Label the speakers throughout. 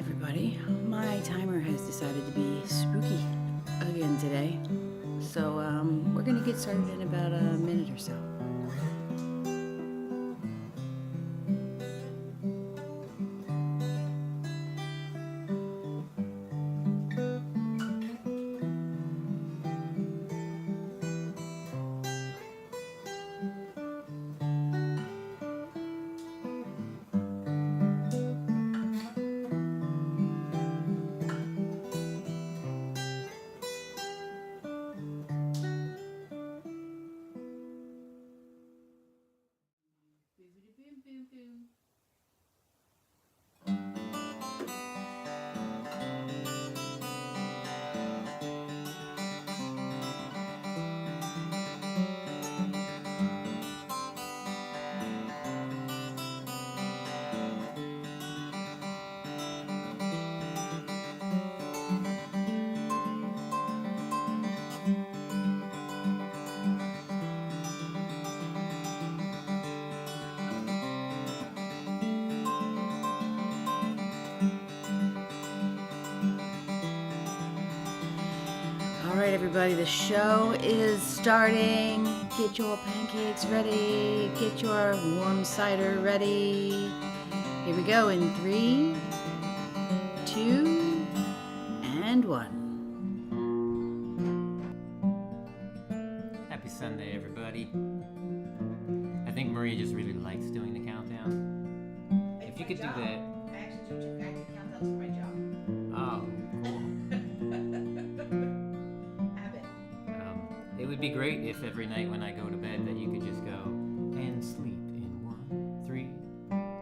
Speaker 1: everybody. My timer has decided to be spooky again today. So we're going to get started in about a minute or so. Alright everybody, the show is starting. Get your pancakes ready. Get your warm cider ready. Here we go in 3, 2, and 1.
Speaker 2: Happy Sunday, everybody. I think Maria just really likes doing the countdown. If you could do that.
Speaker 3: I actually do countdowns for my job.
Speaker 2: Oh, cool. It would be great if every night when I go to bed that you could just go and sleep in 1, 3,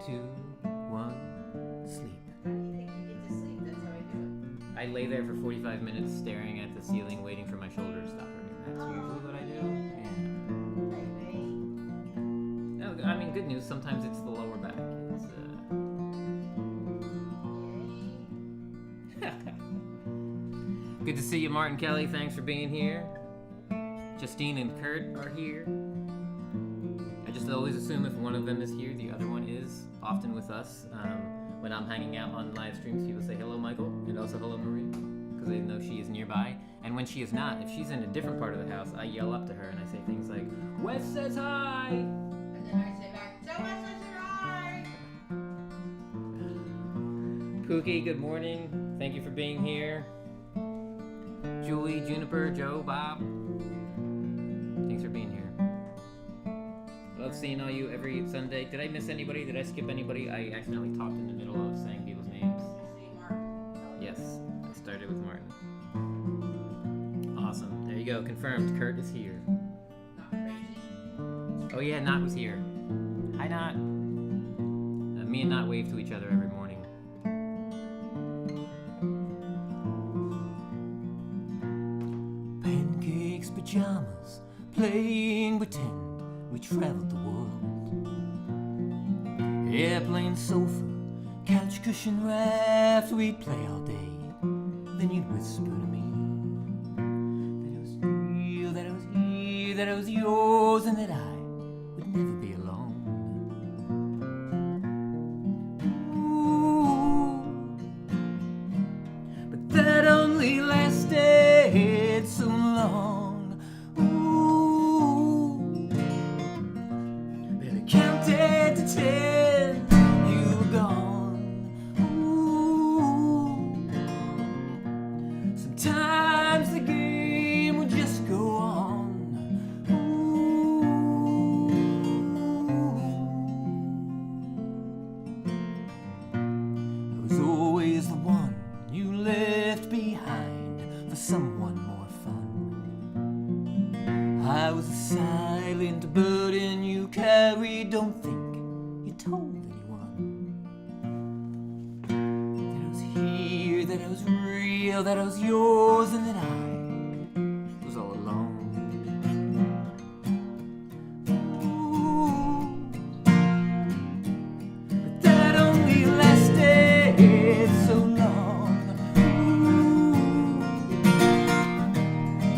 Speaker 2: 2, 1, sleep.
Speaker 3: How do you think you get to sleep? That's how I do it.
Speaker 2: I lay there for 45 minutes staring at the ceiling waiting for my shoulder to stop hurting. That's usually what I do. Yeah. No, I mean, good news. Sometimes it's the lower back. It's good to see you, Martin Kelly. Thanks for being here. Justine and Kurt are here. I just always assume if one of them is here, the other one is, often with us. When I'm hanging out on live streams, people say hello, Michael, and also hello, Maria, because they know she is nearby. And when she is not, if she's in a different part of the house, I yell up to her and I say things like, Wes says hi!
Speaker 3: And then I say back, so Wes says hi!
Speaker 2: Pookie, good morning. Thank you for being here. Julie, Juniper, Joe, Bob. Thanks for being here. Love seeing all you every Sunday. Did I miss anybody? Did I skip anybody? I accidentally talked in the middle of saying people's names. Yes, I started with Martin. Awesome. There you go. Confirmed. Kurt is here.
Speaker 3: Not crazy.
Speaker 2: Oh yeah, Knot was here. Hi, Knot. Me and Knot wave to each other every morning. Pancakes, pajamas, playing pretend we traveled the world. Airplane sofa, couch cushion raft, we'd play all day. Then you'd whisper to me that I was real, that I was here, that I was yours, and that I would never be alone. Ooh, but that only lasted so long. Counted to 10, you were gone. Ooh. Sometimes the game would just go on. Ooh. I was always the one you left behind for someone more fun. I was a silent burden you carried. Don't think you told anyone that I was here, that I was real, that I was yours, and that I was all alone. Ooh, but that only lasted so long. Ooh,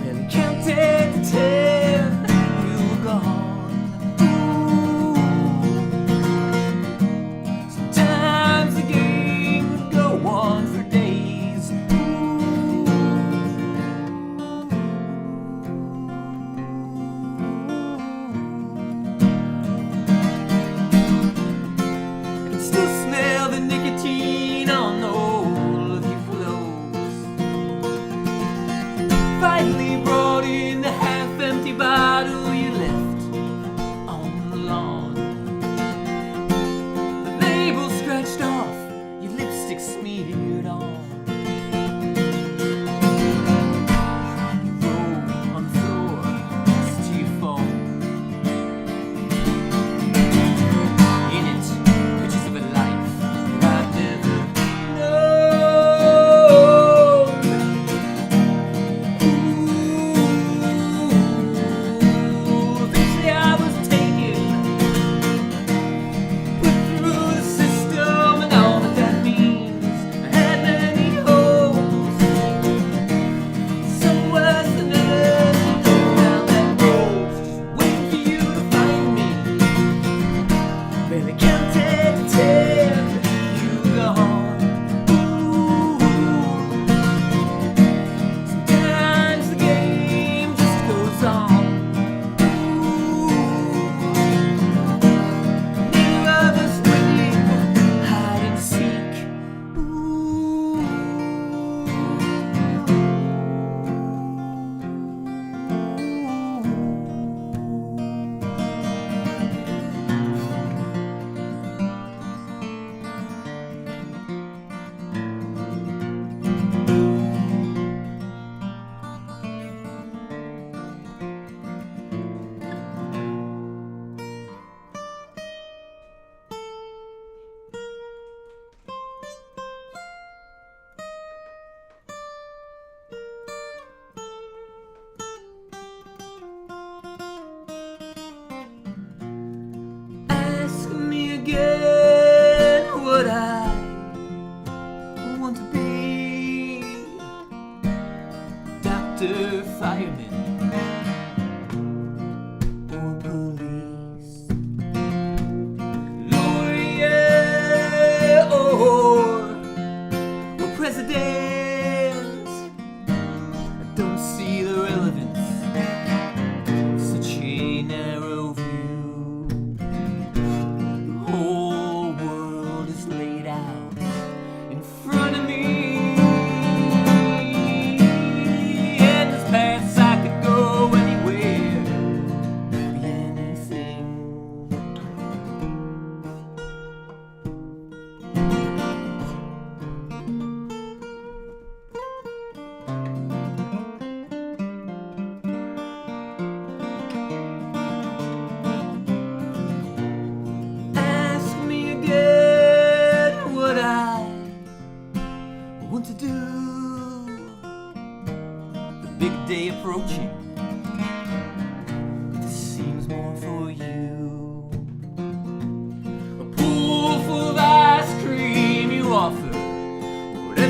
Speaker 2: barely counted to 10, you were gone. Sometimes the game would go on.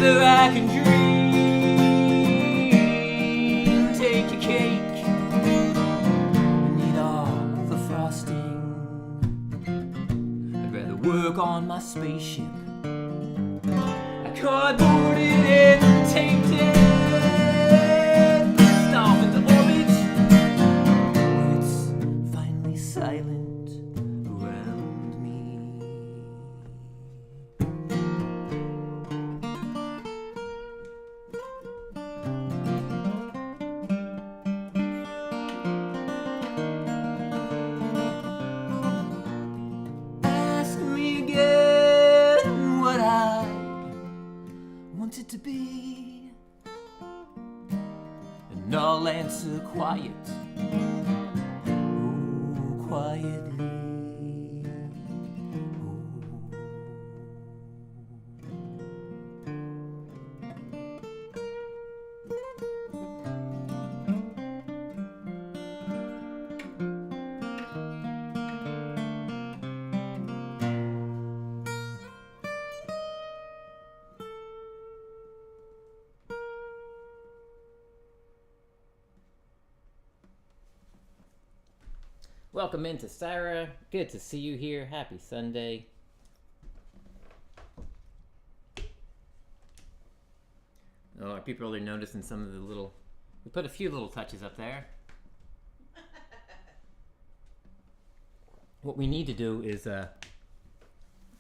Speaker 2: Together I can dream. Take your cake, need all the frosting. I'd rather work on my spaceship. I cardboarded it and taped it. Stop into orbit. It's finally silent around me. Ask me again what I wanted to be, and I'll answer quiet, oh, quietly. Welcome into Sarah. Good to see you here. Happy Sunday. Oh, are people really noticing some of the little... We put a few little touches up there. What we need to do is... Well,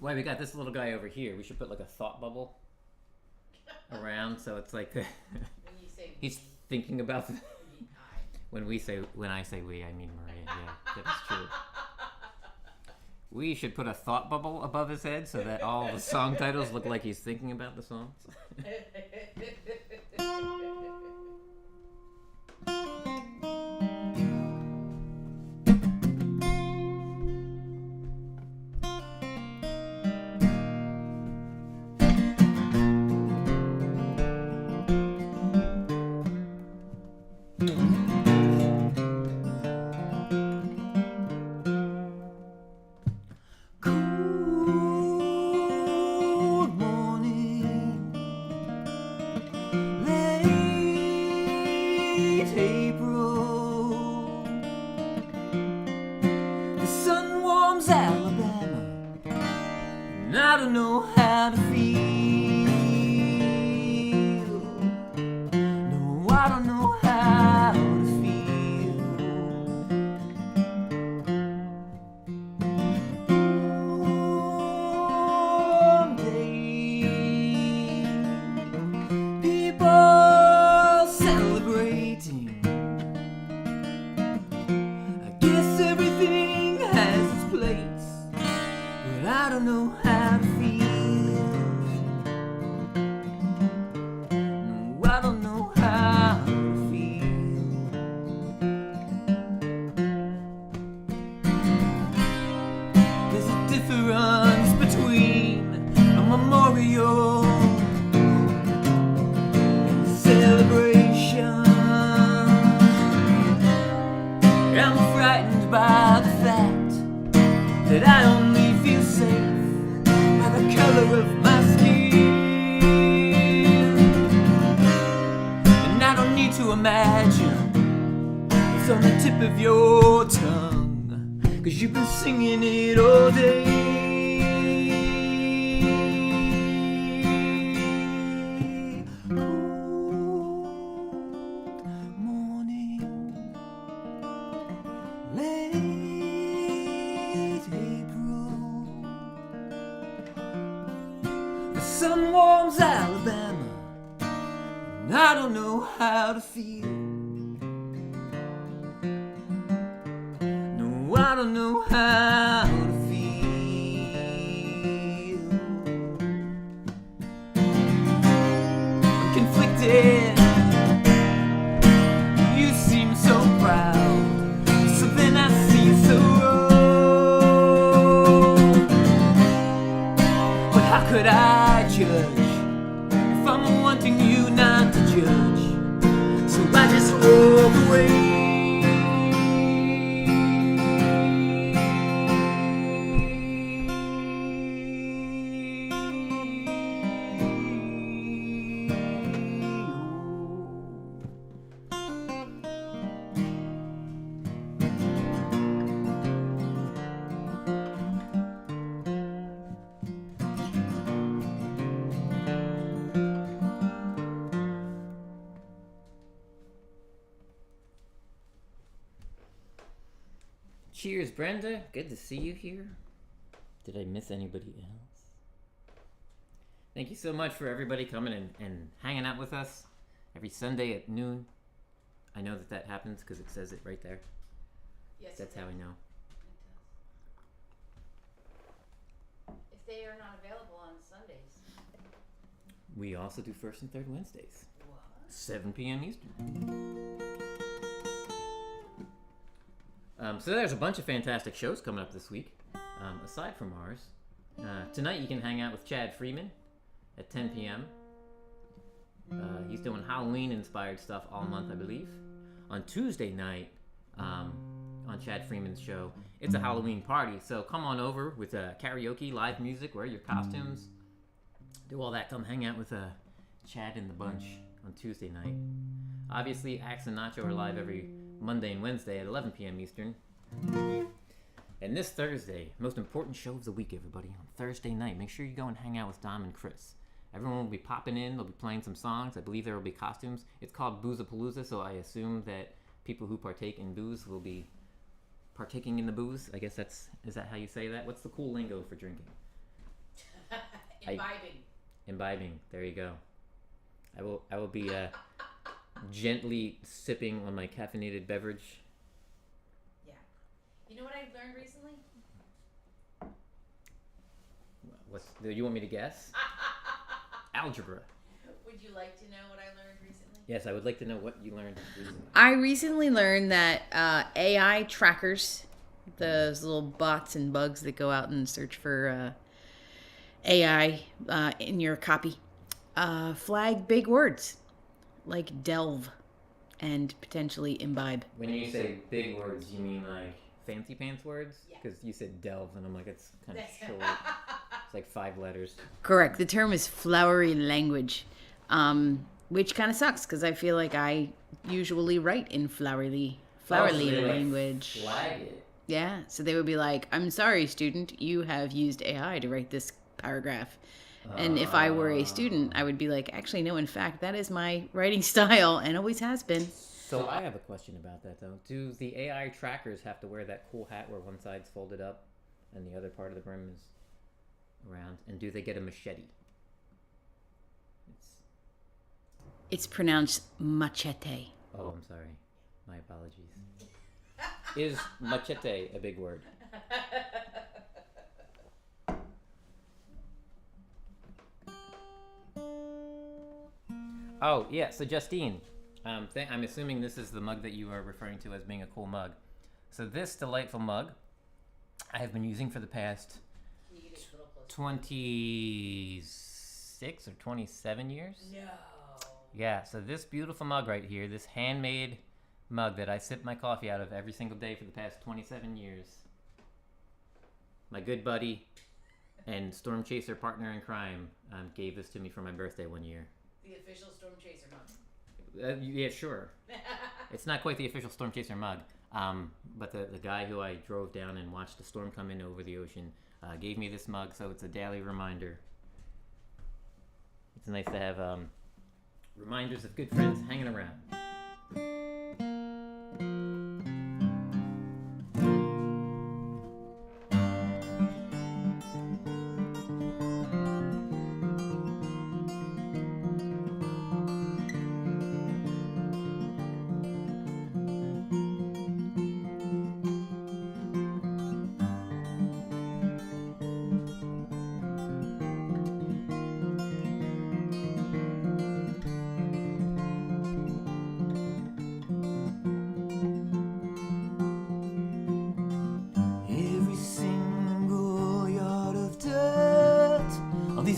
Speaker 2: we got this little guy over here. We should put like a thought bubble around, so it's like...
Speaker 3: When you say
Speaker 2: He's thinking about...
Speaker 3: I.
Speaker 2: When I say we, I mean Maria. Yeah, that is true. We should put a thought bubble above his head so that all the song titles look like he's thinking about the songs. I don't know how to feel. No, I don't know how to feel. Someday, people celebrating. I guess everything has its place, but I don't know how to feel. No, I don't know how to feel. There's a difference between a memorial and a celebration. I'm frightened by the fact that I only feel safe by the color of my skin. And I don't need to imagine it's on the tip of your tongue, 'cause you've been singing it all day. Cold morning, late April. The sun warms Alabama, and I don't know how to feel. No, I don't know how to feel. I'm conflicted. You seem so proud, something I see so wrong. But how could I judge if I'm wanting you not to judge? So I just walk away. Cheers, Brenda. Good to see you here. Did I miss anybody else? Thank you so much for everybody coming and hanging out with us every Sunday at noon. I know that happens because it says it right there.
Speaker 1: Yes,
Speaker 2: that's how I know.
Speaker 1: It does. If they are not available on Sundays.
Speaker 2: We also do first and third Wednesdays.
Speaker 1: What?
Speaker 2: 7 p.m. Eastern. So there's a bunch of fantastic shows coming up this week, aside from ours. Tonight you can hang out with Chad Freeman at 10 p.m. He's doing Halloween-inspired stuff all month, I believe. On Tuesday night, on Chad Freeman's show, it's a Halloween party. So come on over with karaoke, live music, wear your costumes, do all that. Come hang out with Chad and the bunch on Tuesday night. Obviously, Axe and Nacho are live every Monday and Wednesday at 11 p.m. Eastern. And this Thursday, most important show of the week, everybody, on Thursday night, make sure you go and hang out with Dom and Chris. Everyone will be popping in, they'll be playing some songs. I believe there will be costumes. It's called Boozapalooza, so I assume that people who partake in booze will be partaking in the booze. I guess is that how you say that? What's the cool lingo for drinking? Imbibing. There you go. I will be gently sipping on my caffeinated beverage.
Speaker 1: Yeah. You know what I learned recently?
Speaker 2: Do you want me to guess? Algebra.
Speaker 1: Would you like to know what I learned recently?
Speaker 2: Yes, I would like to know what you learned recently.
Speaker 1: I recently learned that AI trackers, those little bots and bugs that go out and search for AI in your copy, flag big words like delve and potentially imbibe.
Speaker 2: When you say big words, you mean like fancy pants words? Because you said delve, and I'm like, it's kind of short. It's like 5 letters.
Speaker 1: Correct. The term is flowery language, which kind of sucks because I feel like I usually write in flowery language.
Speaker 2: Flag it.
Speaker 1: Yeah. So they would be like, "I'm sorry, student, you have used AI to write this paragraph." And if I were a student, I would be like, "Actually, no. In fact, that is my writing style, and always has been."
Speaker 2: So I have a question about that though. Do the AI trackers have to wear that cool hat where one side's folded up and the other part of the brim is around? And do they get a machete?
Speaker 1: It's pronounced machete.
Speaker 2: Oh, I'm sorry. My apologies. Is machete a big word? Oh, yeah. So Justine, I'm assuming this is the mug that you are referring to as being a cool mug. So this delightful mug I have been using for the past 26 or 27 years.
Speaker 1: No.
Speaker 2: Yeah, so this beautiful mug right here, this handmade mug that I sip my coffee out of every single day for the past 27 years. My good buddy and Storm Chaser partner in crime gave this to me for my birthday one year.
Speaker 1: The official Storm Chaser mug.
Speaker 2: Yeah, sure. It's not quite the official Storm Chaser mug, but the guy who I drove down and watched the storm come in over the ocean gave me this mug, so it's a daily reminder. It's nice to have reminders of good friends hanging around.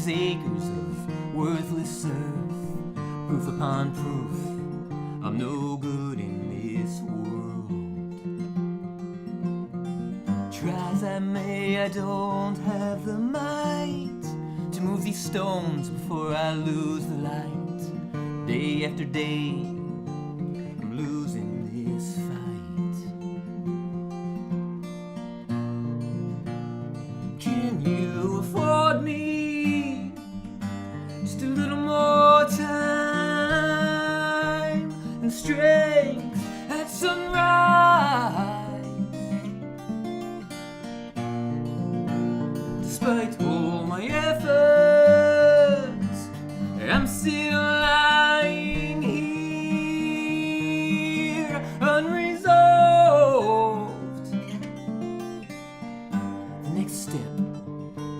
Speaker 2: Acres of worthless earth, proof upon proof, I'm no good in this world. Try as I may, I don't have the might to move these stones before I lose the light. Day after day, I'm losing this fight. Can you afford me just a little more time and strength at sunrise? Despite all my efforts, I'm still lying here, unresolved. The next step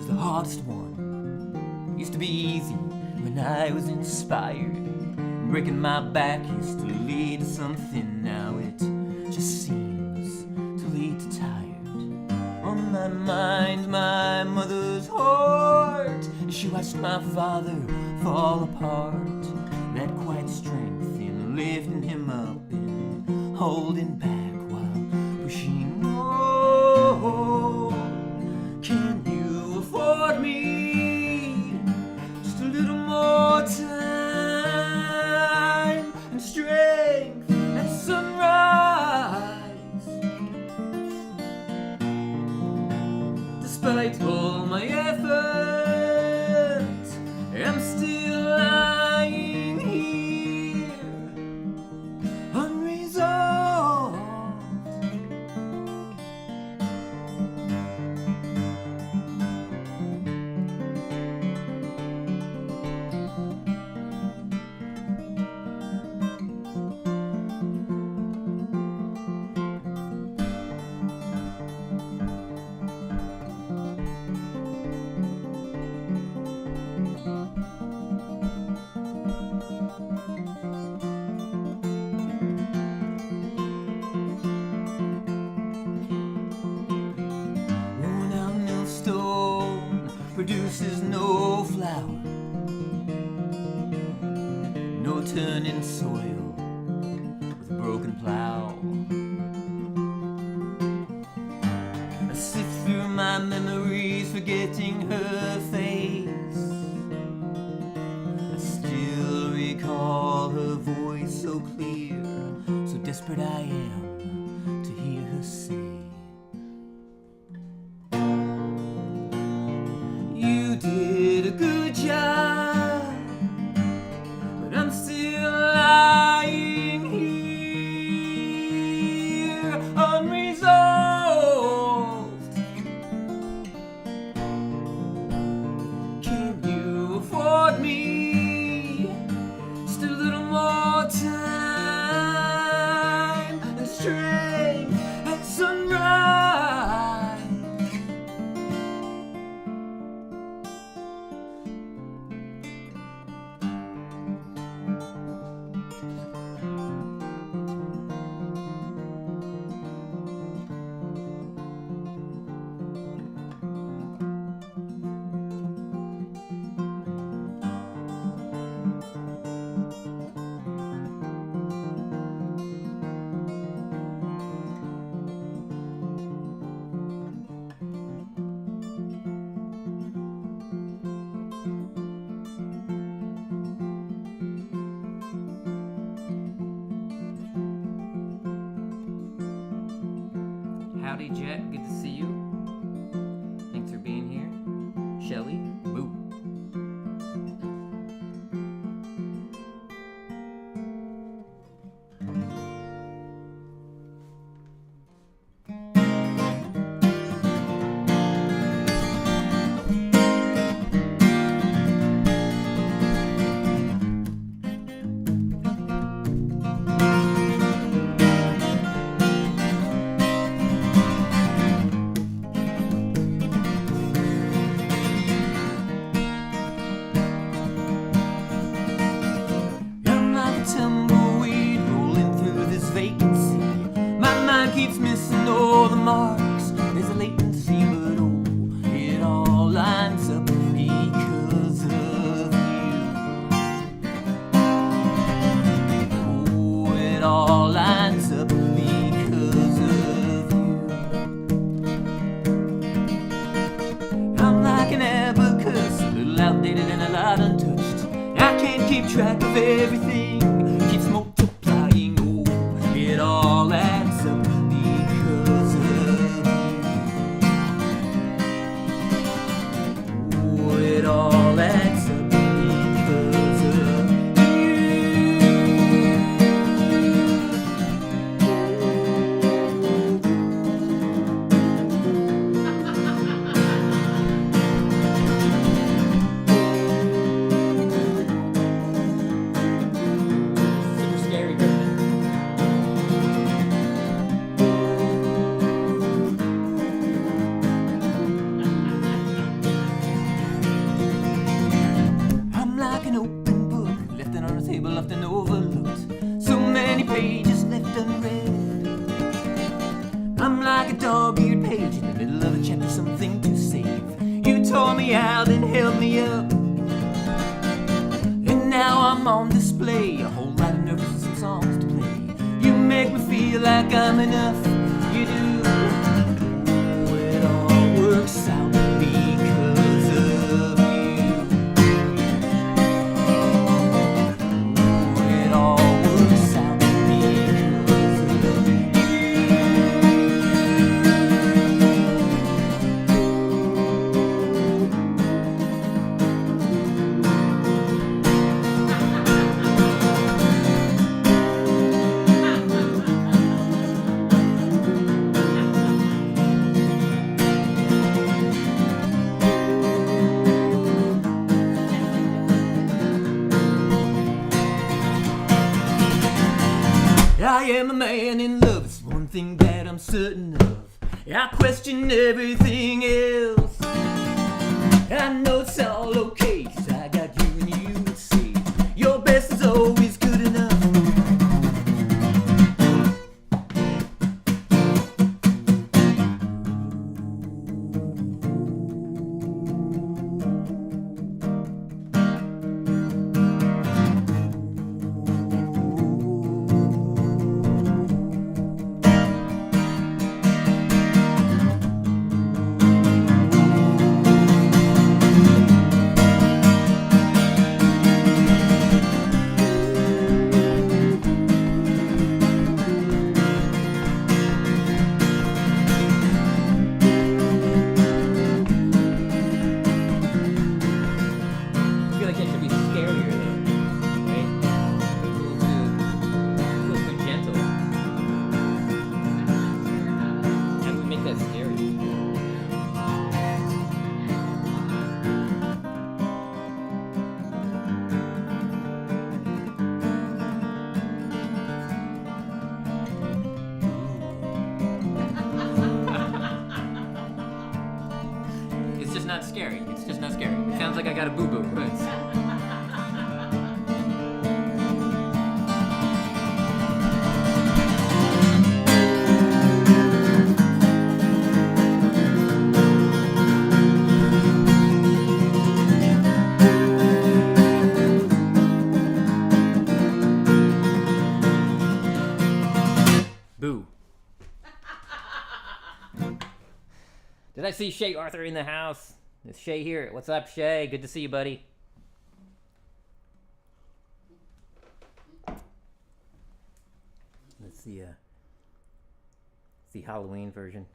Speaker 2: is the hardest one. Used to be easy when I was inspired. Breaking my back used to lead to something. Now it just seems to lead to tired. On my mind, my mother's heart, she watched my father fall apart. That quiet strength in lifting him up and holding back while pushing on. Can you afford me just a little more time and strength at sunrise? Despite all my efforts, I'm still lying here, unresolved. Worn out millstone produces no flower, no turning soil with a broken plow. I sift through my memories, forgetting her face. I still recall her voice so clear, so desperate I am to hear her say, you did a good job, but I'm still lying here, unresolved. Can you afford me just a little more time and strength at sunrise? Howdy, Jet. Good to see you. Thanks for being here. Shelly, boo. I'm like a tumbleweed rolling through this vacancy. My mind keeps missing all the marks. There's a latency, but oh, it all lines up because of you. Oh, it all lines up because of you. I'm like an abacus, a little outdated and a lot untouched. I can't keep track of everything, keeps multiplying. Oh, it all adds up because of you. Oh, it all adds up because of you. play, a whole lot of nervous songs to play. You make me feel like I'm enough, you do. Oh, it all works out because of you. Oh, it all works out because of you. I am a man in love, it's one thing that I'm certain of. I question everything else. I know it's all okay, 'cause I got you and you would see. Your best is always good enough. I feel like that should be scarier though, right? A little too gentle. How do we make that scary? It's just not scary. It's just not scary. It sounds like I got a boo-boo, but it's... Boo. Did I see Shay Arthur in the house? Is Shay here? What's up, Shay? Good to see you, buddy. Let's see, Halloween version.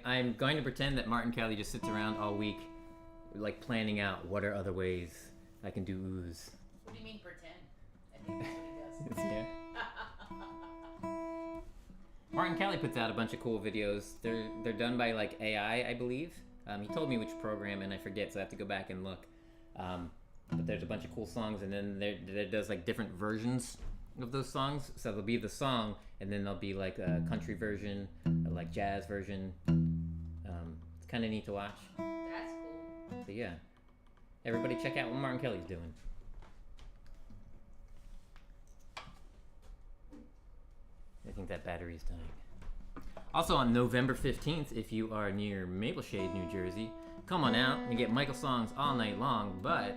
Speaker 2: I'm going to pretend that Martin Kelly just sits around all week, like planning out what are other ways I can do ooze.
Speaker 1: What do you mean pretend? I think that's what he does.
Speaker 2: Yeah. Martin Kelly puts out a bunch of cool videos. They're done by like AI, I believe. He told me which program, and I forget, so I have to go back and look. But there's a bunch of cool songs, and then there does like different versions of those songs. So there'll be the song, and then there'll be like a country version, or like jazz version. It's kind of neat to watch.
Speaker 1: That's cool.
Speaker 2: So yeah, everybody check out what Martin Kelly's doing. I think that battery's dying. Also on November 15th, if you are near Mapleshade, New Jersey, come on out and get MichaelSongs all night long. But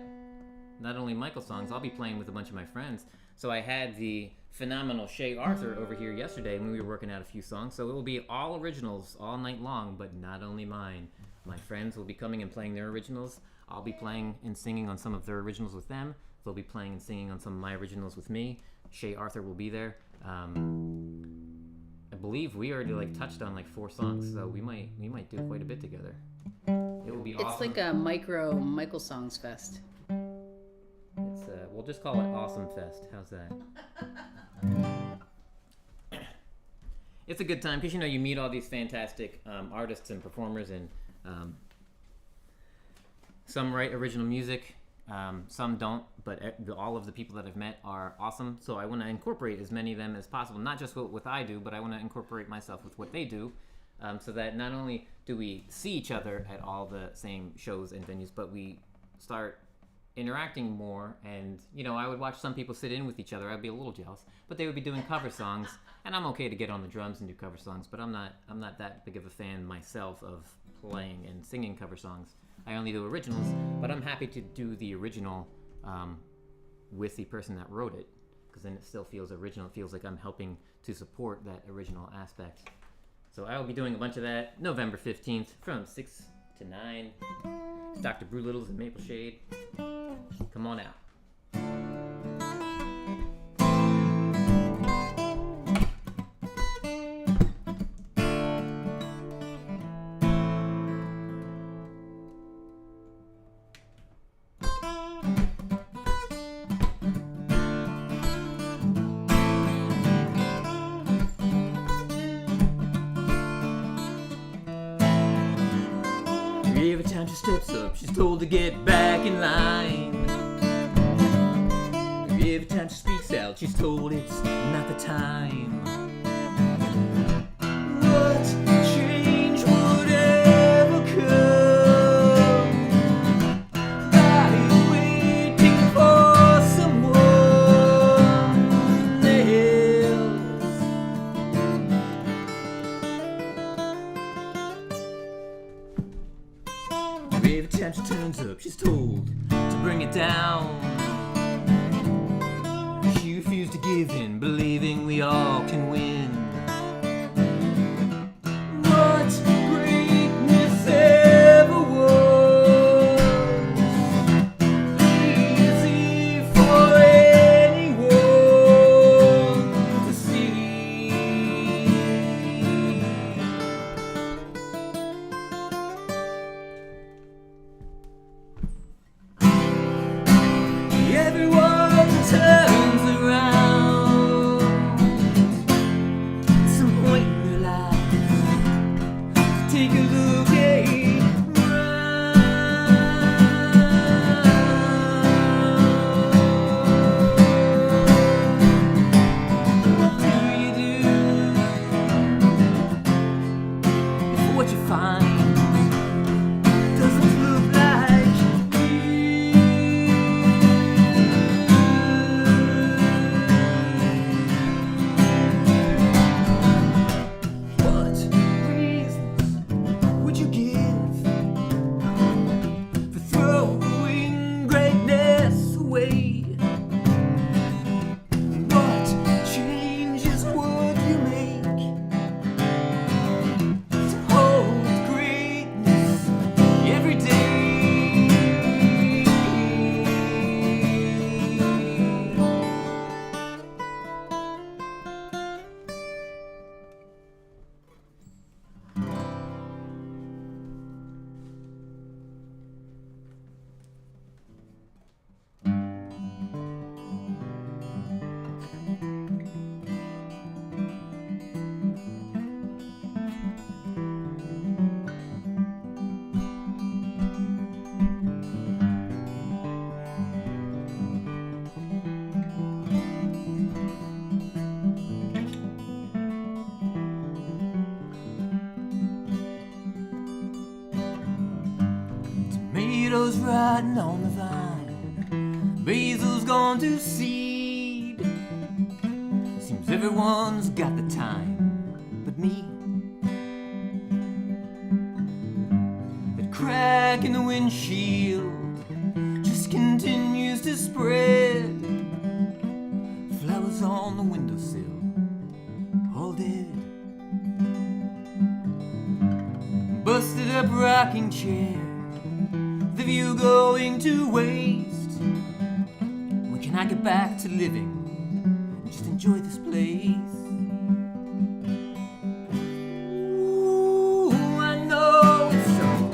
Speaker 2: not only MichaelSongs, I'll be playing with a bunch of my friends. So I had the phenomenal Shay Arthur over here yesterday when we were working out a few songs. So it will be all originals all night long, but not only mine. My friends will be coming and playing their originals. I'll be playing and singing on some of their originals with them. They'll be playing and singing on some of my originals with me. Shay Arthur will be there. I believe we already like touched on like 4 songs, so we might do quite a bit together. It will be awesome.
Speaker 1: It's like a micro MichaelSongs fest.
Speaker 2: It's we'll just call it Awesome Fest. How's that? It's a good time because you meet all these fantastic artists and performers, and some write original music, some don't, but all of the people that I've met are awesome. So I want to incorporate as many of them as possible, not just what I do, but I want to incorporate myself with what they do, so that not only do we see each other at all the same shows and venues, but we start interacting more, and I would watch some people sit in with each other. I'd be a little jealous, but they would be doing cover songs, and I'm okay to get on the drums and do cover songs, but I'm not that big of a fan myself of playing and singing cover songs. I only do originals, but I'm happy to do the original with the person that wrote it, because then it still feels original. It feels like I'm helping to support that original aspect. So I will be doing a bunch of that November 15th from 6 to 9. It's Dr. Brew Littles and Maple Shade. Come on out. Every time she steps up, she's told to get back in line. Every time she speaks out, she's told it's not the time. What change would ever come by waiting for someone else? Every time she turns up, she's told to bring it down. She refused to give in, believing we all can win. What greatness ever was easy for anyone to see. Everyone turns around at some point in their lives to take a look around. What do you do if what you find doesn't look like What reasons would you give for throwing greatness away? What changes would you make to hold greatness every day? Tomatoes riding on the vine, basil's gone to seed. Seems everyone's got the time but me. That crack in the windshield just continues to spread. Flowers on the windowsill, all dead. Busted up rocking chair, the view going to waste. When can I get back to living and just enjoy this place? Ooh, I know it's so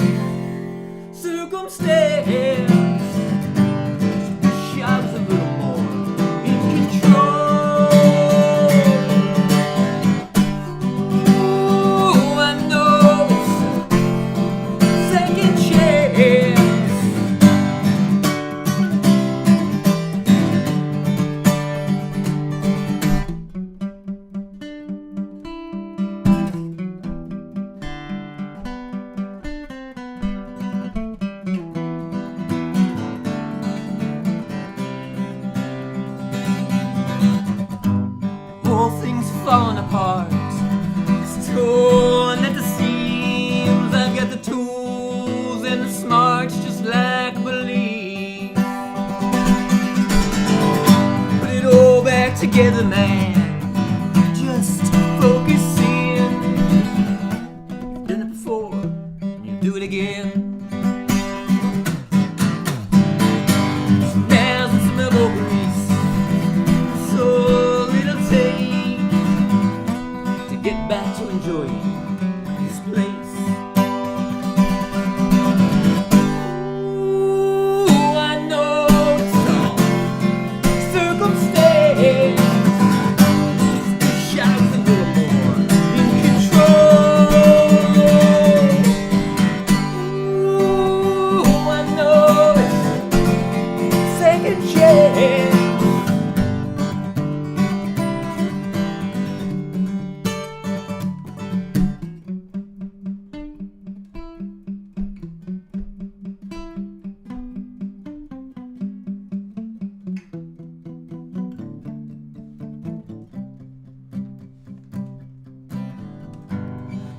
Speaker 2: circumstance. Wish I was a little more in control. Ooh, I know it's a second chance. together, man. Just focusing. You've done it before, and you do it again. So now's some elbow grease, so little take to get back to enjoying this place. Ooh, I know it's all circumstance. Wish I was a little more in control. Ooh, I know it's second chance.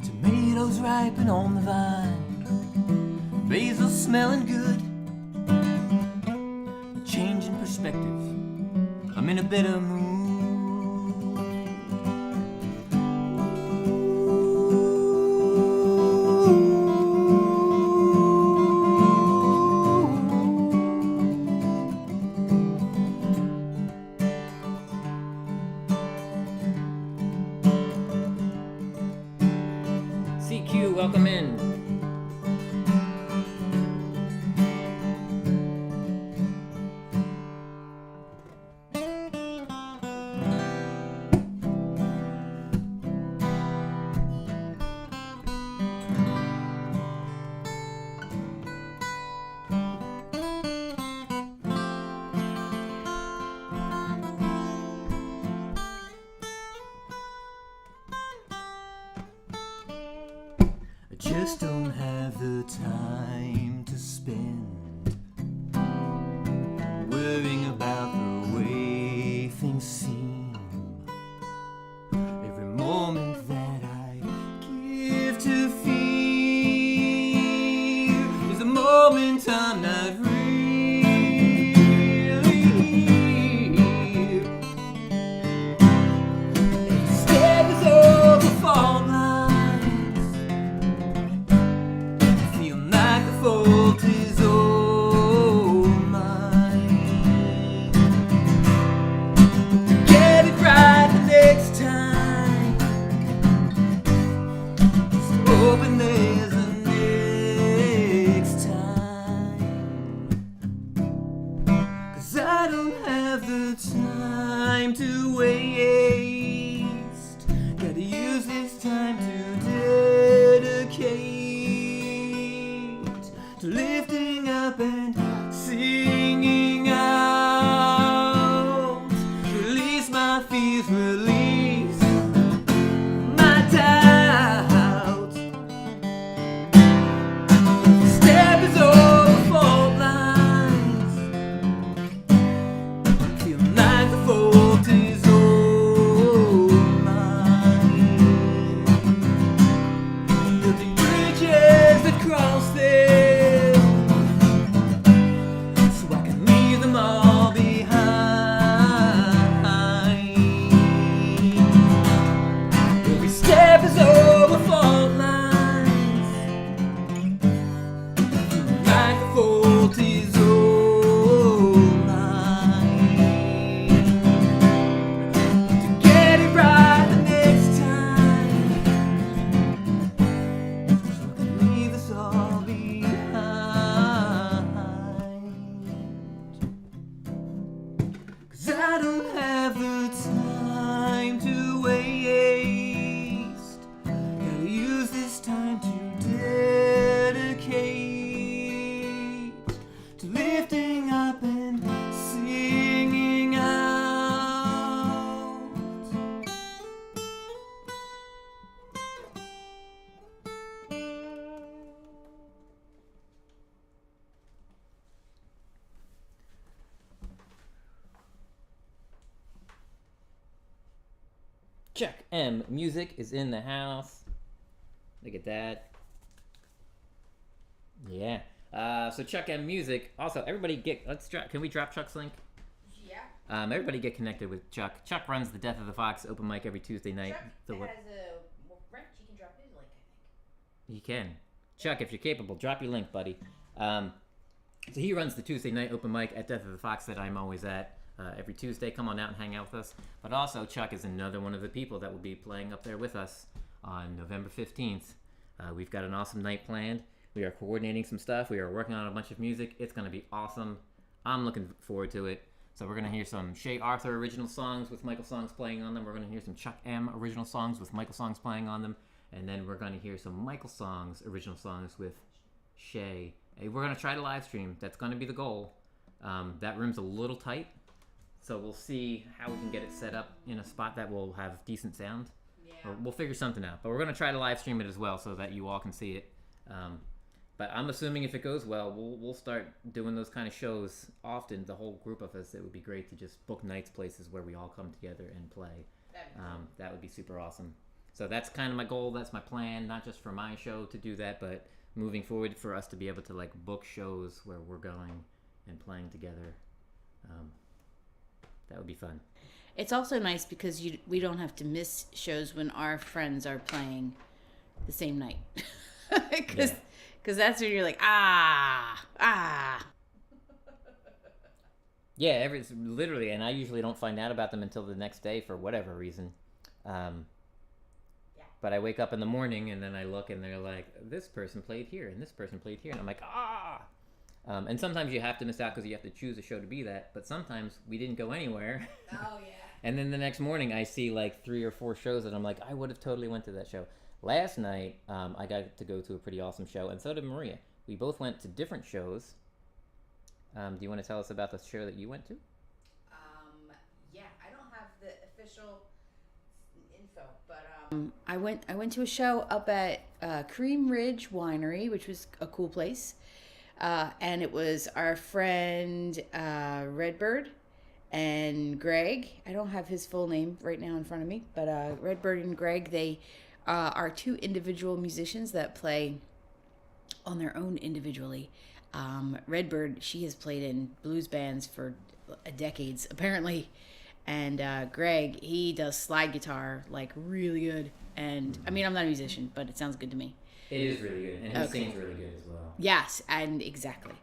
Speaker 2: Tomatoes ripen on the vine, basil smelling good. Change in perspective, I'm in a better mood. CQ, welcome in. I just don't have the time to spend worrying about the way things seem. Every moment that I give to fear is a moment I'm not really here. Every step is over fault lines. Feel like the fault is all mine. Get it right the next time. Just hoping there's a next time. 'Cause I don't have the time to waste. Gotta use this time to dedicate to lifting up and singing out. Release my fears, release my doubt. Step is over fault lines. Feel like the fault is all mine. Building bridges that cross them, so I can leave them all behind. Every step is over fault lines. Like the fault is all mine. To get it right the next time, so I can leave this all behind. 'Cause I don't have the time to waste. Gotta use this time to dedicate to lifting up and singing out. Chuck M Music is in the house. Look at that. Yeah. So Chuck M Music. Also, everybody get. Let's drop. Can we drop Chuck's link?
Speaker 3: Yeah.
Speaker 2: Everybody get connected with Chuck. Chuck runs the Death of the Fox open mic every Tuesday night.
Speaker 1: Chuck has a wrench. You can drop his link, I think.
Speaker 2: He can. Chuck, if you're capable, drop your link, buddy. So he runs the Tuesday night open mic at Death of the Fox that I'm always at every Tuesday. Come on out and hang out with us. But also, Chuck is another one of the people that will be playing up there with us on November 15th. We've got an awesome night planned. We are coordinating some stuff. We are working on a bunch of music. It's going to be awesome. I'm looking forward to it. So we're going to hear some Shay Arthur original songs with MichaelSongs playing on them. We're going to hear some Chuck M original songs with MichaelSongs playing on them. And then we're going to hear some MichaelSongs original songs with Shay. Hey, we're going to try to live stream. That's going to be the goal. That room's a little tight. So we'll see how we can get it set up in a spot that will have decent sound.
Speaker 1: Yeah.
Speaker 2: Or we'll figure something out. But we're going to try to live stream it as well so that you all can see it. But I'm assuming if it goes well, we'll start doing those kind of shows often. The whole group of us. It would be great to just book nights, places where we all come together and play. That would be super awesome. So that's kind of my goal. That's my plan. Not just for my show to do that, but moving forward for us to be able to like book shows where we're going and playing together. That would be fun.
Speaker 1: It's also nice because we don't have to miss shows when our friends are playing the same night. Because that's when you're like,
Speaker 2: Yeah, literally, and I usually don't find out about them until the next day for whatever reason. But I wake up in the morning and then I look and they're like, this person played here and this person played here. And I'm like, and sometimes you have to miss out because you have to choose a show to be that. But sometimes we didn't go anywhere.
Speaker 1: Oh, yeah.
Speaker 2: And then the next morning I see like 3 or 4 shows that I'm like, I would have totally went to that show. Last night, I got to go to a pretty awesome show, and so did Maria. We both went to different shows. Do you want to tell us about the show that you went to?
Speaker 1: Yeah, I don't have the official info, but I went to a show up at Cream Ridge Winery, which was a cool place, and it was our friend Redbird and Greg. I don't have his full name right now in front of me, but Redbird and Greg, they are 2 individual musicians that play on their own individually. Redbird, she has played in blues bands for decades, apparently. And Greg, he does slide guitar, like, really good. And, I mean, I'm not a musician, but it sounds good to me.
Speaker 2: It is really good, and he sings really good as well.
Speaker 1: Yes, and exactly.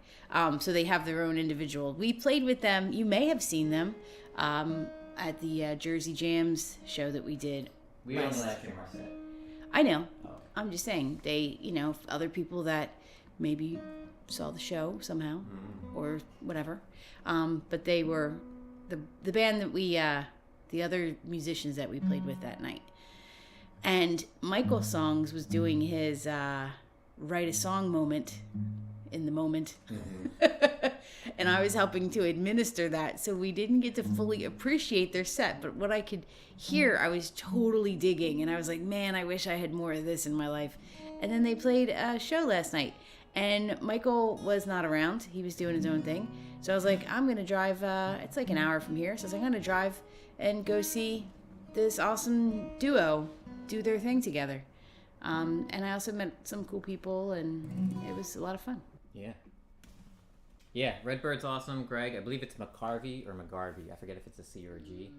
Speaker 1: So they have their own individual. We played with them. You may have seen them at the Jersey Jams show that we did.
Speaker 2: We only live stream our set.
Speaker 1: I know. Oh. I'm just saying, they, other people that maybe saw the show somehow or whatever. But they were the band that we, the other musicians that we played with that night. And MichaelSongs was doing his write a song moment in the moment. And I was helping to administer that, so we didn't get to fully appreciate their set, but what I could hear, I was totally digging, and I was like, man, I wish I had more of this in my life. And then they played a show last night, and Michael was not around. He was doing his own thing. So I was like, I'm going to drive, it's like an hour from here, so I was like, I'm going to drive and go see this awesome duo do their thing together. And I also met some cool people, and it was a lot of fun.
Speaker 2: Yeah, Redbird's awesome. Greg, I believe it's McCarvey or McGarvey. I forget if it's a C or a G.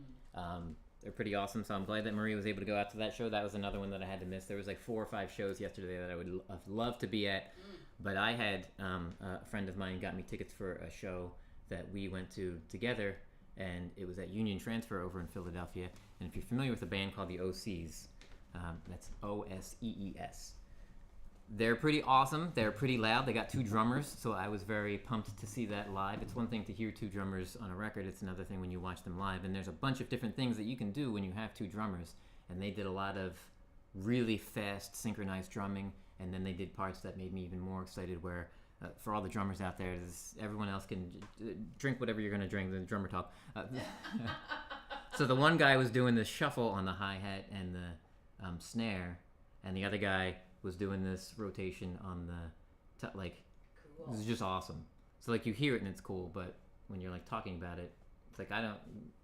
Speaker 2: They're pretty awesome, so I'm glad that Maria was able to go out to that show. That was another one that I had to miss. There was like 4 or 5 shows yesterday that I would have loved to be at, but I had a friend of mine got me tickets for a show that we went to together, and it was at Union Transfer over in Philadelphia. And if you're familiar with a band called the OCs, that's OSEES. They're pretty awesome. They're pretty loud. They got 2 drummers, so I was very pumped to see that live. It's one thing to hear 2 drummers on a record. It's another thing when you watch them live. And there's a bunch of different things that you can do when you have 2 drummers. And they did a lot of really fast synchronized drumming, and then they did parts that made me even more excited where for all the drummers out there, everyone else can drink whatever you're going to drink, the drummer talk. So the one guy was doing the shuffle on the hi-hat and the snare, and the other guy was doing this rotation on the cool. This is just awesome. So like you hear it and it's cool, but when you're like talking about it, it's like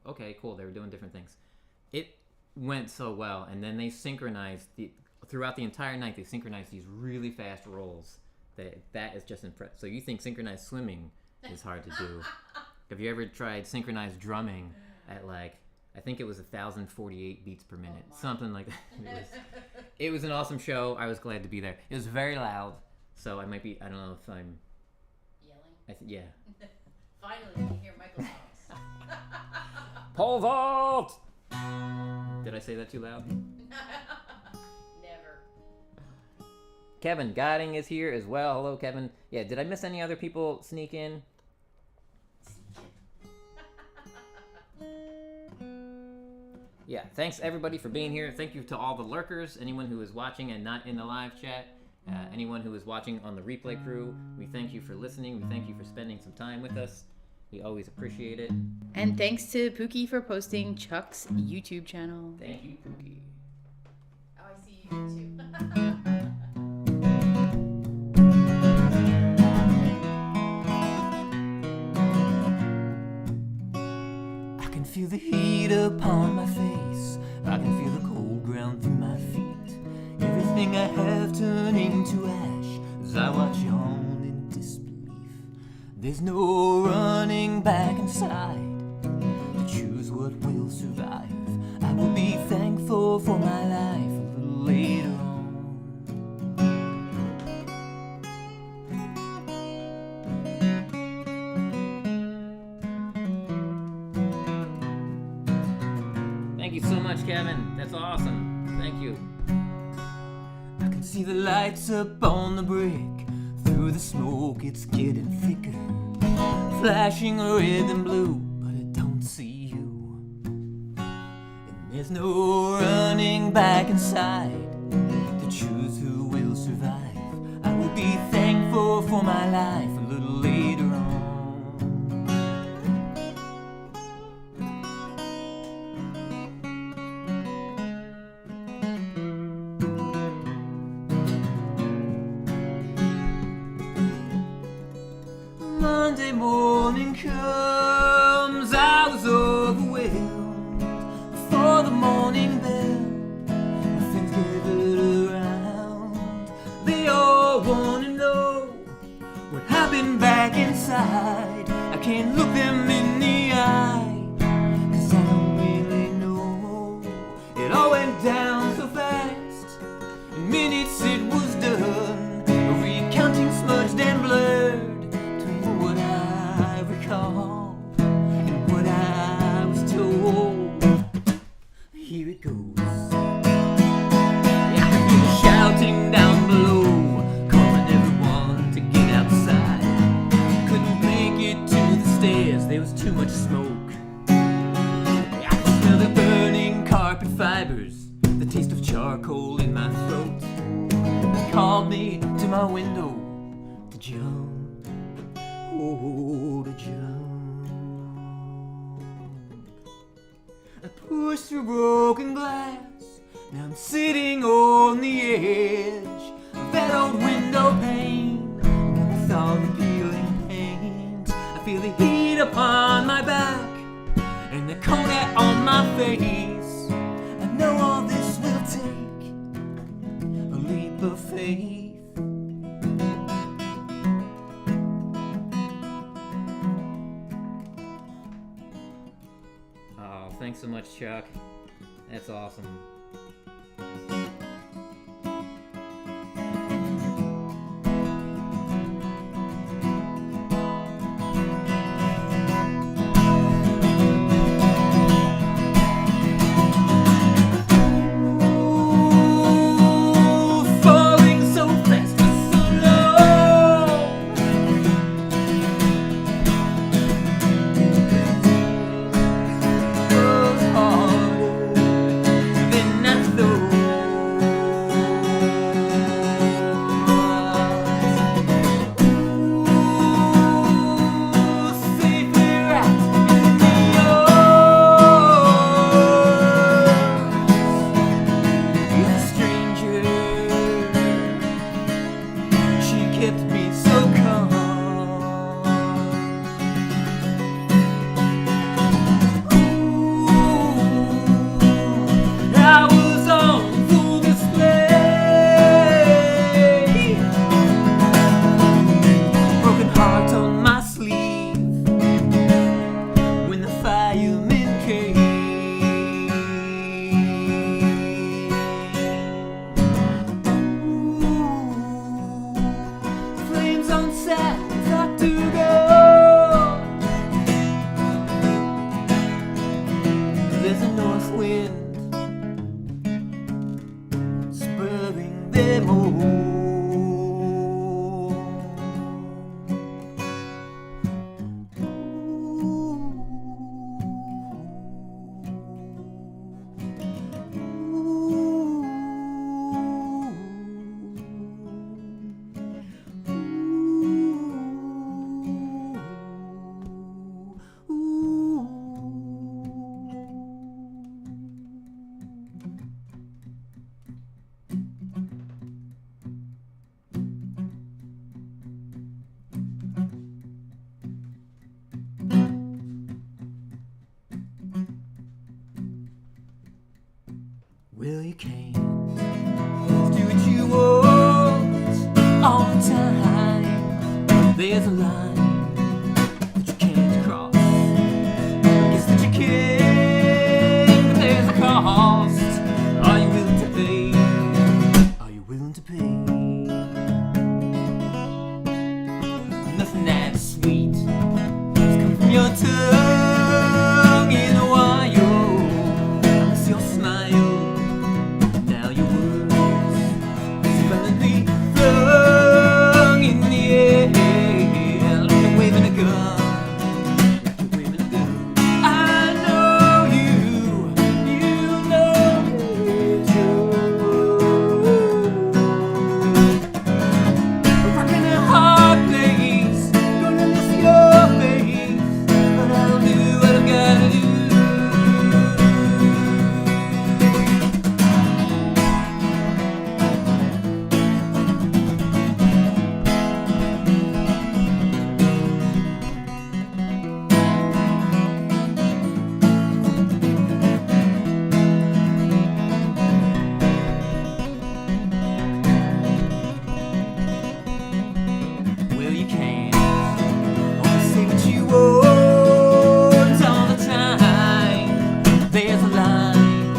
Speaker 2: okay, cool, they were doing different things. It went so well, and then they synchronized throughout the entire night. They synchronized these really fast rolls. That is just impressive. So you think synchronized swimming is hard to do. Have you ever tried synchronized drumming at like, I think it was 1,048 beats per minute, something like that. It was an awesome show. I was glad to be there. It was very loud, so I might be, I don't know if I'm
Speaker 1: Yelling?
Speaker 2: yeah.
Speaker 1: Finally, you can hear MichaelSongs.
Speaker 2: Pole vault! Did I say that too loud?
Speaker 1: Never.
Speaker 2: Kevin Godding is here as well. Hello, Kevin. Yeah, did I miss any other people sneak in? Yeah, thanks everybody for being here. Thank you to all the lurkers, anyone who is watching and not in the live chat, anyone who is watching on the replay crew. We thank you for listening. We thank you for spending some time with us. We always appreciate it.
Speaker 1: And thanks to Pookie for posting Chuck's YouTube channel.
Speaker 2: Thank you, Pookie.
Speaker 1: Oh, I see you too.
Speaker 2: I can feel the heat upon my face. I can feel the cold ground through my feet. Everything I have turning to ash as I watch on in disbelief. There's no running back inside to choose what will survive. I will be thankful for my life a little later on. Thank you so much, Kevin. That's awesome. Thank you. I can see the lights up on the brick. Through the smoke, it's getting thicker. Flashing red and blue, but I don't see you. And there's no running back inside to choose who will survive. I will be thankful for my life a little later on. Monday morning comes, I was overwhelmed before the morning bell. My friends gathered around, they all want to know what happened back inside. I can't look them in the eye, 'cause I don't really know. It all went down so fast, in minutes it was done. A recounting smudged and blurred what I recall and what I was told. Here it goes. Yeah, I can feel the shouting down below, calling everyone to get outside. Couldn't make it to the stairs, there was too much smoke. I can smell the burning carpet fibers, the taste of charcoal in my throat. They called me to my window to jump. Oh, to jump. I pushed through broken glass. Now I'm sitting on the edge of that old window pane. With all the peeling paint, I feel the heat upon my back and the cold air on my face. I know all this will take a leap of faith. Thanks so much, Chuck. That's awesome. Falling so fast for so long. Was harder than Well, you can't do what you want all the time. There's a line that you can't cross. Guess that you can, but there's a cost. Are you willing to pay? Are you willing to pay? Nothing that sweet has come from your tongue in a while. I miss your smile. Now your words suddenly flung in the air like you're waving a gun. Like you're waving a gun. I know you know me too. Rocking a hard place, gonna miss your face, but I'll do what I've gotta do. Well, you can't only say what you want all the time. There's a line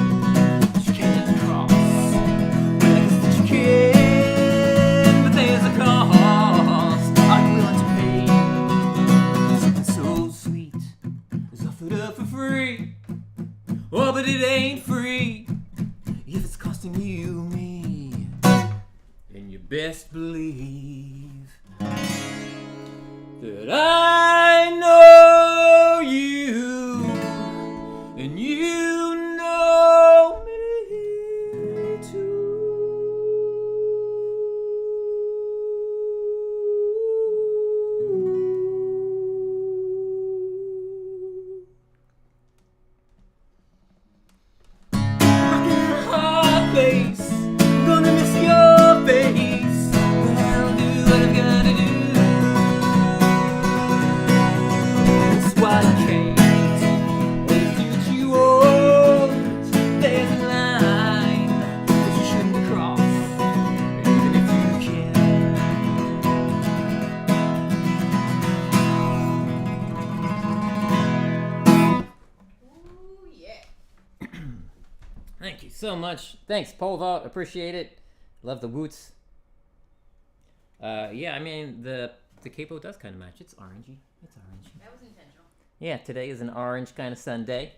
Speaker 2: that you can't cross. Well, I guess that you can, but there's a cost. Are you willing to pay? Something so sweet is offered up for free. Oh, but it ain't free if it's costing you me. And you best believe that I know you, and you know me too. Rockin' a hard place, gonna miss your face, but I'll do what I've gotta do. That's why you can't always do what you want. There's a line that you shouldn't cross, even if you can.
Speaker 3: Ooh, yeah.
Speaker 2: Thank you so much. Thanks, Pole Vault. Appreciate it. Love the woots. Yeah, I mean the capo does kind of match. It's orangey. It's orange.
Speaker 3: That was intentional.
Speaker 2: Yeah, today is an orange kind of Sunday.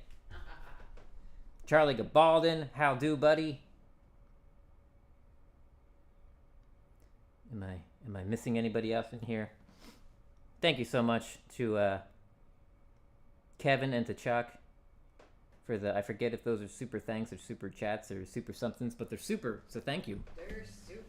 Speaker 2: Charlie Gabaldon, how do, buddy? Am I missing anybody else in here? Thank you so much to Kevin and to Chuck for the, I forget if those are super thanks or super chats or super somethings, but they're super, so thank you.
Speaker 3: They're super.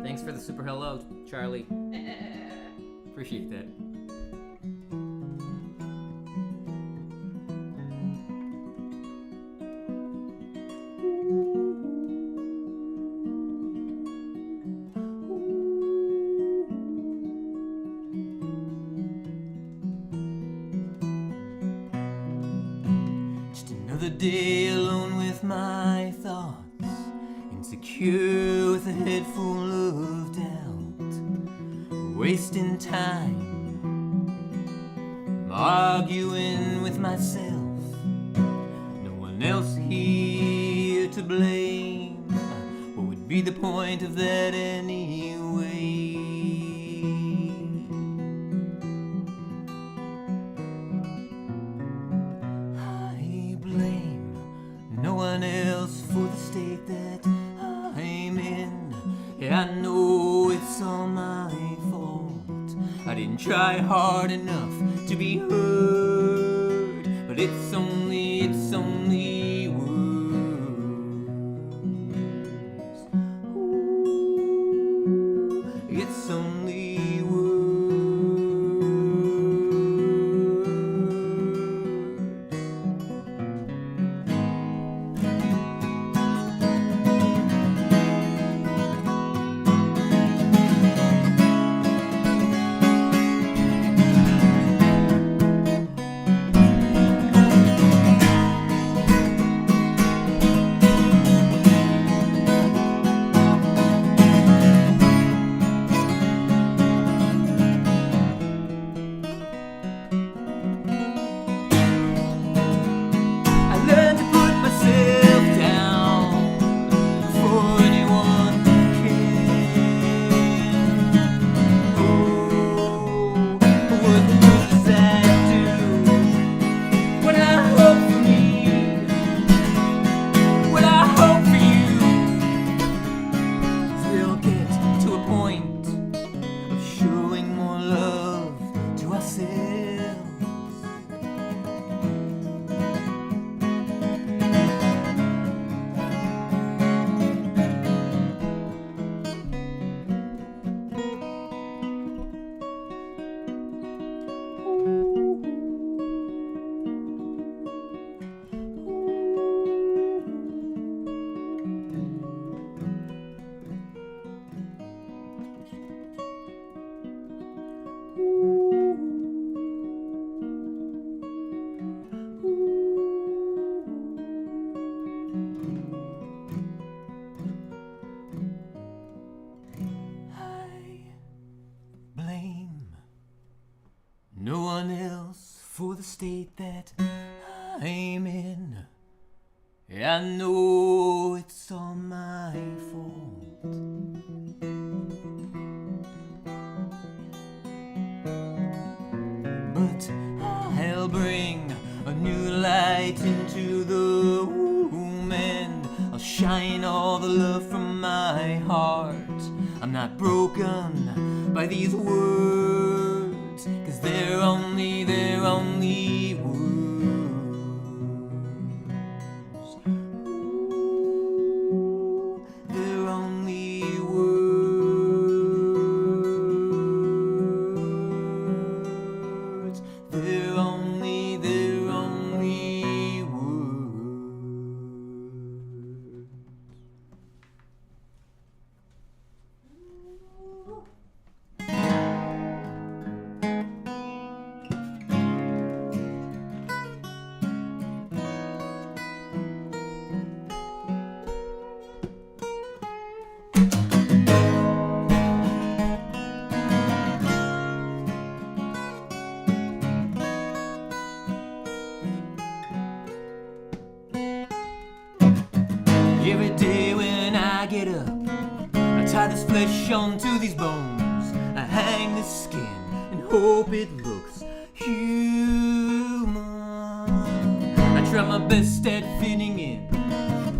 Speaker 2: Thanks for the super hello, Charlie. Appreciate that. Just another day alone with my thoughts, insecure with a head full of doubt, wasting time, arguing with myself, no one else here to blame. What would be the point of that anyway? I blame no one else for the state that I'm in. Yeah, I know it's all my fault. I didn't try hard enough to be heard, but it's only words. Ooh, it's again. I know it's all my fault. But I'll bring a new light into the room, and I'll shine all the love from my heart. I'm not broken by these words, 'cause they're only words. Ooh, they're only words. They're only words. Every day when I get up, I tie this flesh onto these bones. I hang this skin and hope it looks human. I try my best at fitting in,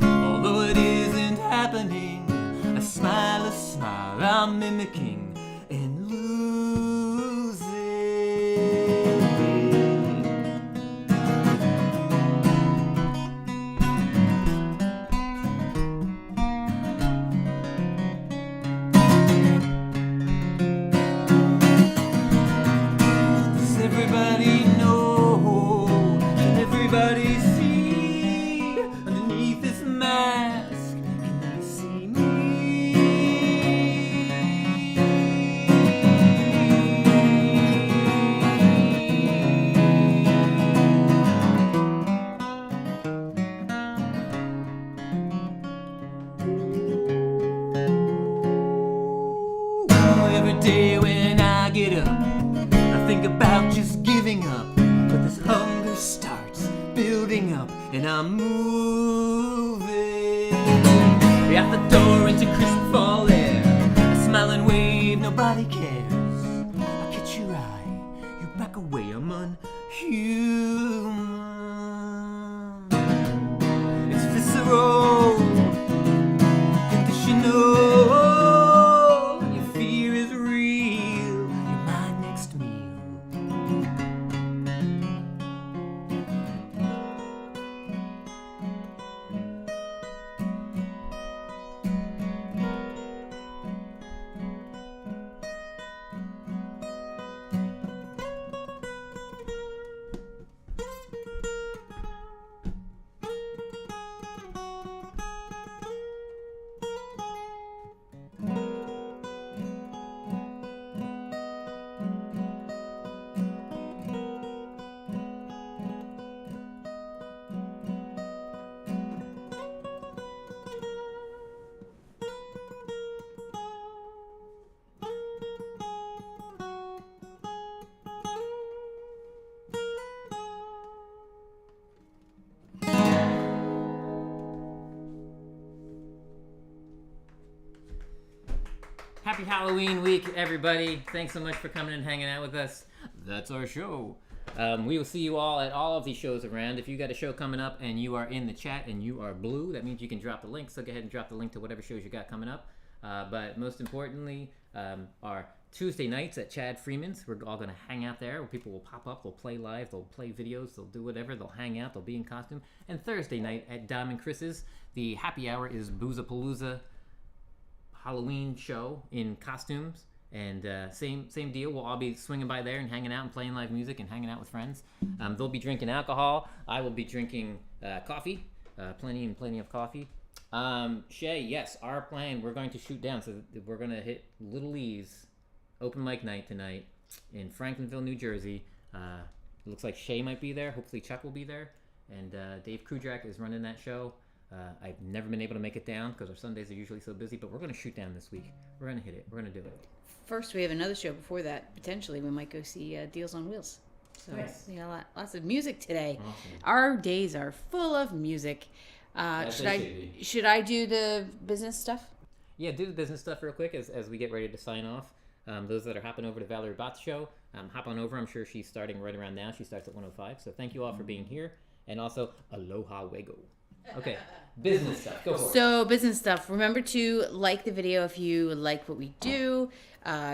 Speaker 2: although it isn't happening. I smile a smile I'm mimicking and losing. Does everybody know? Can everybody see underneath this mask? Can they see Every day when I get up, I think about just giving up, but this hunger starts building up, and I'm moving out the door into crisp fall air. I smile and wave, nobody cares. I catch your eye, you back away, I'm unhuman. It's visceral, conditional. Your fear is real. You're my next meal. Happy Halloween week, everybody. Thanks so much for coming and hanging out with us. That's our show. We will see you all at all of these shows around. If you got a show coming up and you are in the chat and you are blue, that means you can drop the link. So go ahead and drop the link to whatever shows you got coming up. But most importantly, our Tuesday nights at Chad Freeman's. We're all going to hang out there where people will pop up, they'll play live, they'll play videos, they'll do whatever, they'll hang out, they'll be in costume. And Thursday night at Diamond Chris's, the happy hour is Boozapalooza Halloween show in costumes. And same deal. We'll all be swinging by there and hanging out and playing live music and hanging out with friends. They'll be drinking alcohol. I will be drinking coffee, plenty of coffee. Shay, yes, our plan, we're going to shoot down. So we're going to hit Little E's open mic night tonight in Franklinville, New Jersey. It looks like Shay might be there. Hopefully Chuck will be there. And Dave Kudrak is running that show. I've never been able to make it down because our Sundays are usually so busy, but we're going to shoot down this week. We're going to hit it. We're going to do it.
Speaker 1: First, we have another show before that. Potentially, we might go see Deals on Wheels. So
Speaker 2: Nice.
Speaker 1: we got lots of music today.
Speaker 2: Awesome.
Speaker 1: Our days are full of music.
Speaker 2: As
Speaker 1: Should
Speaker 2: they
Speaker 1: I
Speaker 2: should be.
Speaker 1: should I do the business stuff?
Speaker 2: Yeah, do the business stuff real quick as we get ready to sign off. Those that are hopping over to Valerie Bot's show, hop on over. I'm sure she's starting right around now. She starts at 1:05. So thank you all for being here. And also, aloha wego. Okay, business stuff. Go for it.
Speaker 1: So business stuff. Remember to like the video if you like what we do.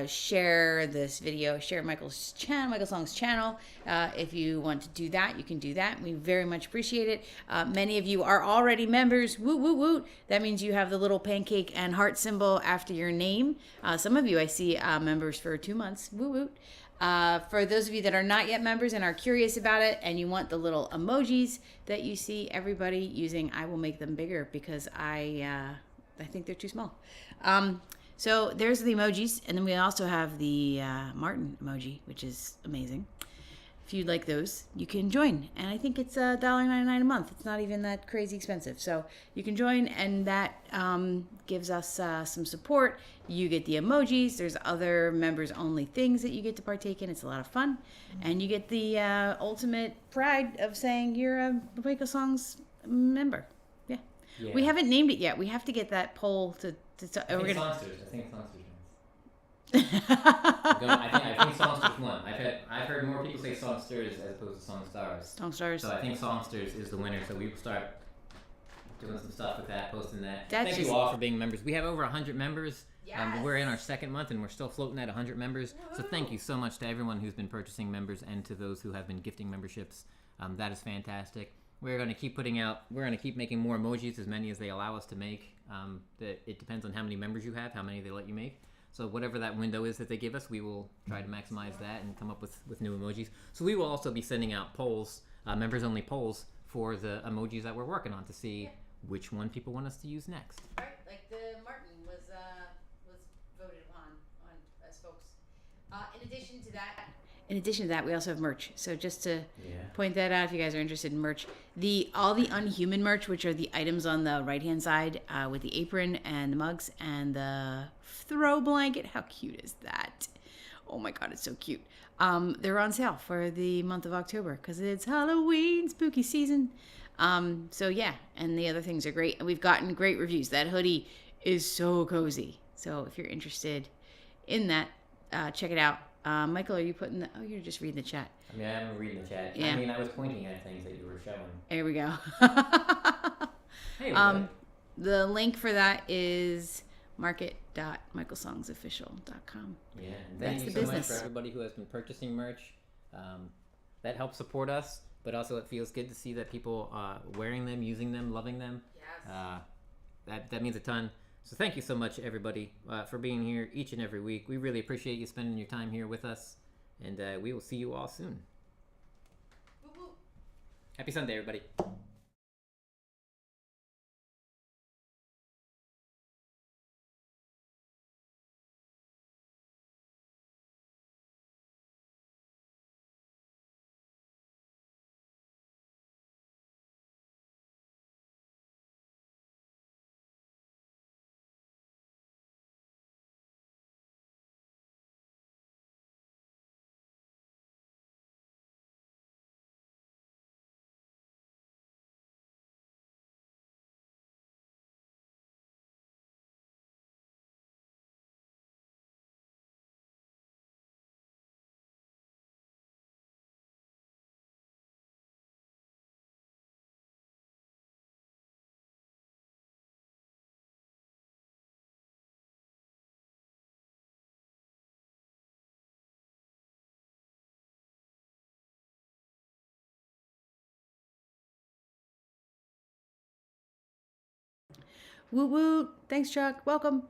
Speaker 1: Share this video. Share Michael's channel, MichaelSongs channel. If you want to do that, you can do that. We very much appreciate it. Many of you are already members. Woot woot woot. That means you have the little pancake and heart symbol after your name. Some of you I see members for 2 months. Woot woot. For those of you that are not yet members and are curious about it and you want the little emojis that you see everybody using, I will make them bigger because I think they're too small. So there's the emojis, and then we also have the Martin emoji, which is amazing. If you'd like those, you can join. And I think it's $1.99 a month. It's not even that crazy expensive. So you can join, and that gives us some support. You get the emojis. There's other members-only things that you get to partake in. It's a lot of fun. And you get the ultimate pride of saying you're a MichaelSongs member. Yeah. We haven't named it yet. We have to get that poll to
Speaker 2: I think Songsters I think Songsters won. I've heard more people say Songsters as opposed to Songstars.
Speaker 1: Songstars.
Speaker 2: So I think Songsters is the winner. So we will start doing some stuff with that, posting that.
Speaker 1: That's
Speaker 2: Thank
Speaker 1: just-
Speaker 2: you all for being members. We have over 100 members.
Speaker 3: Yes.
Speaker 2: We're in our second month and we're still floating at 100 members. So thank you so much to everyone who's been purchasing members and to those who have been gifting memberships. That is fantastic. We're going to keep making more emojis, as many as they allow us to make. It depends on how many members you have, how many they let you make. So whatever that window is that they give us, we will try to maximize that and come up with new emojis. So we will also be sending out polls, members-only polls, for the emojis that we're working on to see which one people want us to use next.
Speaker 1: Right, like the Martin was voted on as folks. In addition to that, we also have merch. So just to point that out, if you guys are interested in merch, all the UnHuman merch, which are the items on the right-hand side with the apron and the mugs and the throw blanket. How cute is that? Oh my God, it's so cute. They're on sale for the month of October because it's Halloween, spooky season. So yeah, and the other things are great. And we've gotten great reviews. That hoodie is so cozy. So if you're interested in that, check it out. Michael, are you putting the... Oh, you're just reading the chat.
Speaker 2: I mean, I am reading the chat.
Speaker 1: Yeah.
Speaker 2: I mean, I was pointing at things that you were showing.
Speaker 1: There we go.
Speaker 2: Hey, everybody.
Speaker 1: The link for that is market.michaelssongsofficial.com.
Speaker 2: Yeah, and
Speaker 1: That's
Speaker 2: thank you
Speaker 1: the
Speaker 2: so
Speaker 1: business.
Speaker 2: much for everybody who has been purchasing merch. That helps support us, but also it feels good to see that people wearing them, using them, loving them.
Speaker 3: Yes.
Speaker 2: That means a ton. So thank you so much, everybody, for being here each and every week. We really appreciate you spending your time here with us, and we will see you all soon.
Speaker 3: Woo woo.
Speaker 2: Happy Sunday, everybody.
Speaker 1: Woo woo. Thanks, Chuck. Welcome.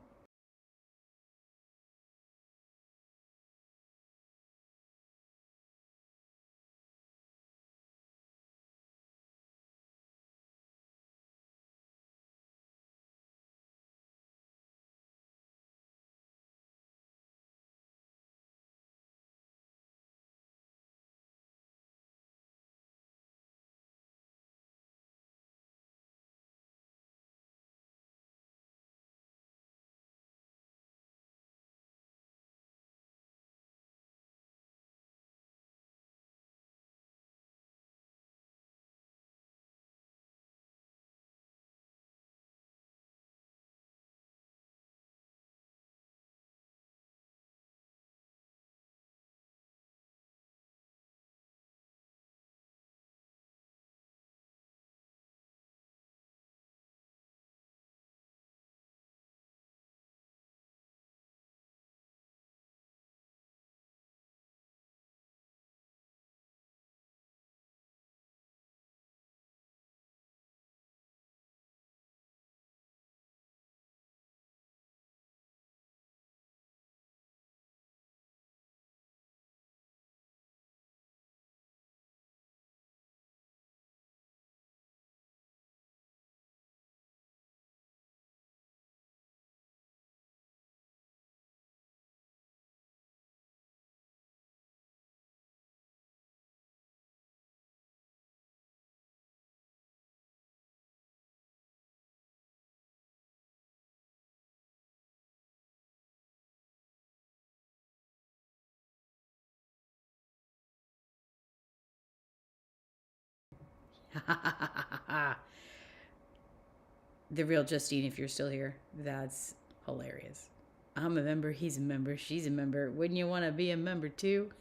Speaker 1: The real Justine, if you're still here, that's hilarious. I'm a member, he's a member, she's a member. Wouldn't you want to be a member too?